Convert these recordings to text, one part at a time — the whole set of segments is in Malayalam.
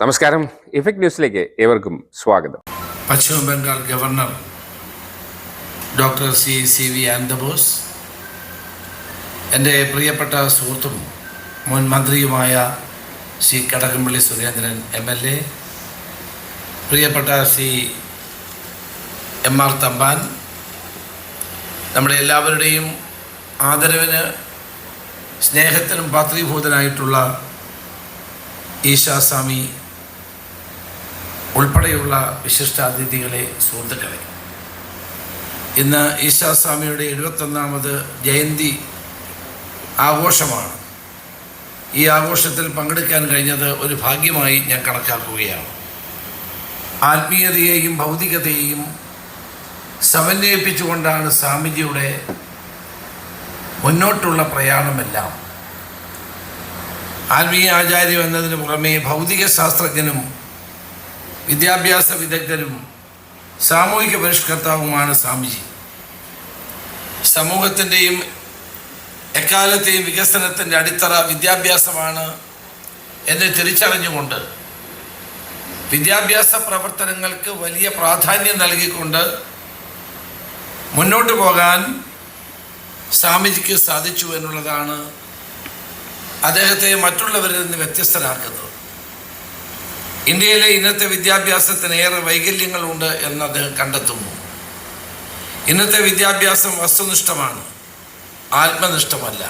നമസ്കാരം. ഇഫക്ട് ന്യൂസിലേക്ക് ഏവർക്കും സ്വാഗതം. Paschima Bangal governor doctor C V Ananda Bose, എൻ്റെ പ്രിയപ്പെട്ട സുഹൃത്തും മുൻ മന്ത്രിയുമായ ശ്രീ കടകംപള്ളി സുരേന്ദ്രൻ MLA, പ്രിയപ്പെട്ട ശ്രീ MR തമ്പാൻ, നമ്മുടെ എല്ലാവരുടെയും ആദരവിന് സ്നേഹത്തിനും പാത്രീഭൂതനായിട്ടുള്ള ഈശാസ്വാമി ഉൾപ്പെടെയുള്ള വിശിഷ്ടാതിഥികളെ, സുഹൃത്തുക്കളെ, ഇന്ന് ഈശാസ്വാമിയുടെ 71ാമത് ജയന്തി ആഘോഷമാണ്. ഈ ആഘോഷത്തിൽ പങ്കെടുക്കാൻ കഴിഞ്ഞത് ഒരു ഭാഗ്യമായി ഞാൻ കണക്കാക്കുകയാണ്. ആത്മീയതയെയും ഭൗതികതയെയും സമന്വയിപ്പിച്ചുകൊണ്ടാണ് സ്വാമിജിയുടെ മുന്നോട്ടുള്ള പ്രയാണമെല്ലാം. ആത്മീയ ആചാര്യം എന്നതിന് പുറമെ ഭൗതിക ശാസ്ത്രജ്ഞനും വിദ്യാഭ്യാസ വിദഗ്ധരും സാമൂഹിക പരിഷ്കർത്താവുമാണ് സ്വാമിജി. സമൂഹത്തിൻ്റെയും എക്കാലത്തെയും വികസനത്തിൻ്റെ അടിത്തറ വിദ്യാഭ്യാസമാണ് എന്ന് തിരിച്ചറിഞ്ഞുകൊണ്ട് വിദ്യാഭ്യാസ പ്രവർത്തനങ്ങൾക്ക് വലിയ പ്രാധാന്യം നൽകിക്കൊണ്ട് മുന്നോട്ട് പോകാൻ സ്വാമിജിക്ക് സാധിച്ചു എന്നുള്ളതാണ് അദ്ദേഹത്തെ മറ്റുള്ളവരിൽ നിന്ന് വ്യത്യസ്തനാക്കുന്നത്. ഇന്ത്യയിലെ ഇന്നത്തെ വിദ്യാഭ്യാസത്തിന് ഏറെ വൈകല്യങ്ങളുണ്ട് എന്ന് അദ്ദേഹം കണ്ടെത്തുന്നു. ഇന്നത്തെ വിദ്യാഭ്യാസം വസ്തുനിഷ്ഠമാണ്, ആത്മനിഷ്ഠമല്ല.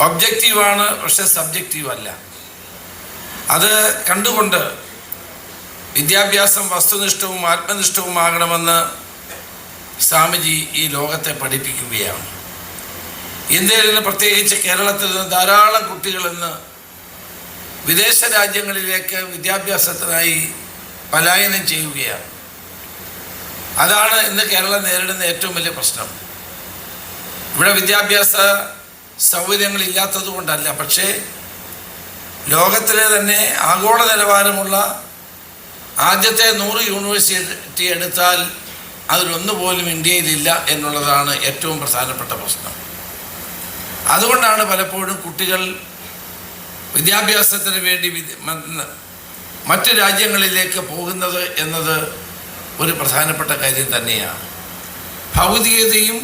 ഒബ്ജക്റ്റീവാണ്, പക്ഷെ സബ്ജക്റ്റീവ് അല്ല. അത് കണ്ടുകൊണ്ട് വിദ്യാഭ്യാസം വസ്തുനിഷ്ഠവും ആത്മനിഷ്ഠവുമാകണമെന്ന് സ്വാമിജി ഈ ലോകത്തെ പഠിപ്പിക്കുകയാണ്. ഇന്ത്യയിൽ നിന്ന്, പ്രത്യേകിച്ച് കേരളത്തിൽ നിന്ന് ധാരാളം കുട്ടികൾ ഇന്ന് വിദേശ രാജ്യങ്ങളിലേക്ക് വിദ്യാഭ്യാസത്തിനായി പലായനം ചെയ്യുകയാണ്. അതാണ് ഇന്ന് കേരളം നേരിടുന്ന ഏറ്റവും വലിയ പ്രശ്നം. ഇവിടെ വിദ്യാഭ്യാസ സൗകര്യങ്ങളില്ലാത്തത് കൊണ്ടല്ല, പക്ഷേ ലോകത്തിലെ തന്നെ ആഗോള നിലവാരമുള്ള ആദ്യത്തെ 100 യൂണിവേഴ്സിറ്റി എടുത്താൽ അതിലൊന്നുപോലും ഇന്ത്യയിലില്ല എന്നുള്ളതാണ് ഏറ്റവും പ്രധാനപ്പെട്ട പ്രശ്നം. അതുകൊണ്ടാണ് പലപ്പോഴും കുട്ടികൾ വിദ്യാഭ്യാസത്തിന് വേണ്ടി മറ്റ് രാജ്യങ്ങളിലേക്ക് പോകുന്നത് എന്നത് ഒരു പ്രധാനപ്പെട്ട കാര്യം തന്നെയാണ്. ഭൗതികതയും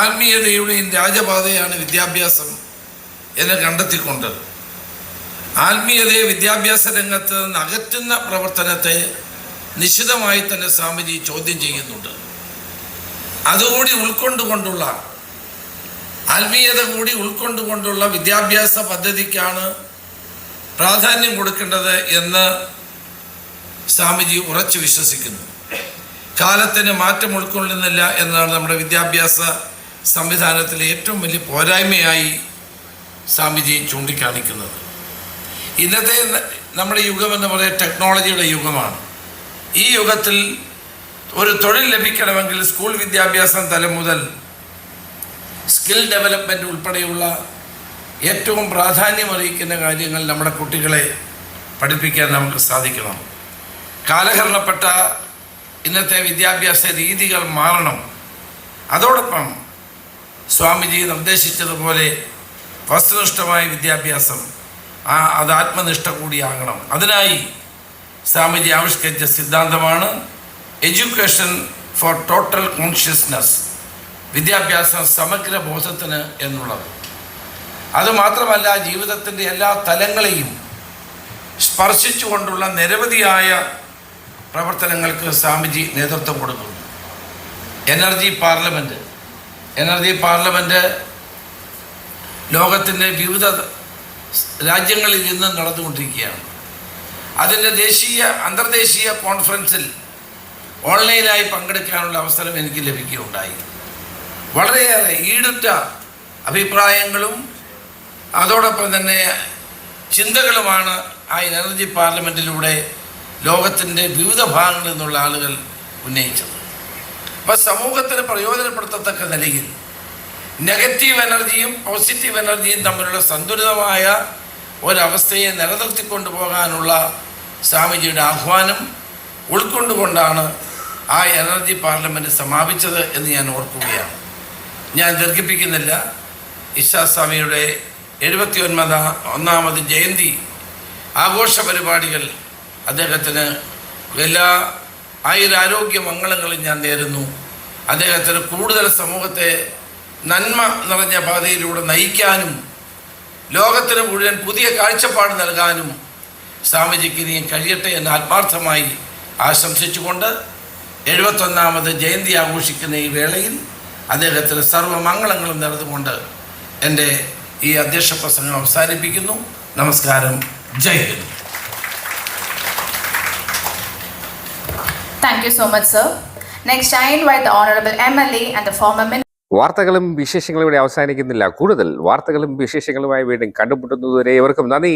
ആത്മീയതയുടെയും രാജപാതയാണ് വിദ്യാഭ്യാസം എന്ന് കണ്ടെത്തിക്കൊണ്ട് ആത്മീയതയെ വിദ്യാഭ്യാസ രംഗത്ത് നിന്ന് അകറ്റുന്ന പ്രവർത്തനത്തെ നിശിതമായി തന്നെ സ്വാമിജി ചോദ്യം ചെയ്യുന്നുണ്ട്. അതുകൂടി ഉൾക്കൊണ്ടുകൊണ്ടുള്ള, ആത്മീയത കൂടി ഉൾക്കൊണ്ടുകൊണ്ടുള്ള വിദ്യാഭ്യാസ പദ്ധതിക്കാണ് പ്രാധാന്യം കൊടുക്കേണ്ടത് എന്ന് സ്വാമിജി ഉറച്ചു വിശ്വസിക്കുന്നു. കാലത്തിന് മാറ്റം ഉൾക്കൊള്ളുന്നില്ല എന്നാണ് നമ്മുടെ വിദ്യാഭ്യാസ സംവിധാനത്തിലെ ഏറ്റവും വലിയ പോരായ്മയായി സ്വാമിജി ചൂണ്ടിക്കാണിക്കുന്നത്. ഇന്നത്തെ നമ്മുടെ യുഗം എന്ന് പറയുന്നത് ടെക്നോളജിയുടെ യുഗമാണ്. ഈ യുഗത്തിൽ ഒരു തൊഴിൽ ലഭിക്കണമെങ്കിൽ സ്കൂൾ വിദ്യാഭ്യാസം തലം മുതൽ സ്കിൽ ഡെവലപ്മെൻറ്റ് ഉൾപ്പെടെയുള്ള ഏറ്റവും പ്രാധാന്യമറിയിക്കുന്ന കാര്യങ്ങൾ നമ്മുടെ കുട്ടികളെ പഠിപ്പിക്കാൻ നമുക്ക് സാധിക്കണം. കാലഹരണപ്പെട്ട ഇന്നത്തെ വിദ്യാഭ്യാസ രീതികൾ മാറണം. അതോടൊപ്പം സ്വാമിജി നിർദ്ദേശിച്ചതുപോലെ വസ്തുനിഷ്ഠമായ വിദ്യാഭ്യാസം, അത് ആത്മനിഷ്ഠ കൂടിയാകണം. അതിനായി സ്വാമിജി ആവിഷ്കരിച്ച സിദ്ധാന്തമാണ് എഡ്യൂക്കേഷൻ ഫോർ ടോട്ടൽ കോൺഷ്യസ്നസ്, വിദ്യാഭ്യാസം സമഗ്ര ബോധത്തിന് എന്നുള്ളത്. അതുമാത്രമല്ല, ജീവിതത്തിൻ്റെ എല്ലാ തലങ്ങളെയും സ്പർശിച്ചുകൊണ്ടുള്ള നിരവധിയായ പ്രവർത്തനങ്ങൾക്ക് സ്വാമിജി നേതൃത്വം കൊടുക്കുന്നു. എനർജി പാർലമെൻറ്റ് ലോകത്തിൻ്റെ വിവിധ രാജ്യങ്ങളിൽ ഇന്ന് നടന്നുകൊണ്ടിരിക്കുകയാണ്. അതിൻ്റെ അന്തർദേശീയ കോൺഫറൻസിൽ ഓൺലൈനായി പങ്കെടുക്കാനുള്ള അവസരം എനിക്ക് ലഭിക്കുകയുണ്ടായി. വളരെയേറെ ഈടുറ്റ അഭിപ്രായങ്ങളും അതോടൊപ്പം തന്നെ ചിന്തകളുമാണ് ആ എനർജി പാർലമെൻറ്റിലൂടെ ലോകത്തിൻ്റെ വിവിധ ഭാഗങ്ങളിൽ നിന്നുള്ള ആളുകൾ ഉന്നയിച്ചത്. അപ്പോൾ സമൂഹത്തിന് പ്രയോജനപ്പെടുത്തത്തക്ക നിലയിൽ നെഗറ്റീവ് എനർജിയും പോസിറ്റീവ് എനർജിയും തമ്മിലുള്ള സന്തുലിതമായ ഒരവസ്ഥയെ നിലനിർത്തിക്കൊണ്ടു പോകാനുള്ള സ്വാമിജിയുടെ ആഹ്വാനം ഉൾക്കൊണ്ടുകൊണ്ടാണ് ആ എനർജി പാർലമെൻറ്റ് സമാപിച്ചത് എന്ന് ഞാൻ ഓർക്കുകയാണ്. ഞാൻ ദീർഘിപ്പിക്കുന്നില്ല. ഈശാസ്വാമിയുടെ 71ാമത് ജയന്തി ആഘോഷ പരിപാടികൾ അദ്ദേഹത്തിന് എല്ലാ ആയുരാരോഗ്യ മംഗളങ്ങളും ഞാൻ നേരുന്നു. അദ്ദേഹത്തിന് കൂടുതൽ സമൂഹത്തെ നന്മ നിറഞ്ഞ പാതയിലൂടെ നയിക്കാനും ലോകത്തിന് മുഴുവൻ പുതിയ കാഴ്ചപ്പാട് നൽകാനും സ്വാമിജിക്ക് ഇനിയും കഴിയട്ടെ എന്ന് ആത്മാർത്ഥമായി ആശംസിച്ചുകൊണ്ട് 71ാമത് ജയന്തി ആഘോഷിക്കുന്ന ഈ വേളയിൽ അദ്ദേഹത്തിന് സർവ്വമംഗളങ്ങളും നേർന്നുകൊണ്ട് എൻ്റെ ഈ അധ്യക്ഷ പ്രസംഗം അവസാനിപ്പിക്കുന്നു. നമസ്കാരം. ജയ് Hind. Thank you so much, sir. Next, I invite the Honorable MLA and the former Minister. വാർത്തകളും വിശേഷങ്ങളും ഇവിടെ അവസാനിക്കുന്നില്ല. കൂടുതൽ വാർത്തകളും വിശേഷങ്ങളുമായി വീണ്ടും കണ്ടുമുട്ടുന്നതുവരെ ഏവർക്കും നന്ദി.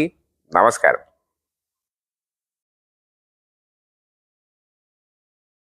നമസ്കാരം.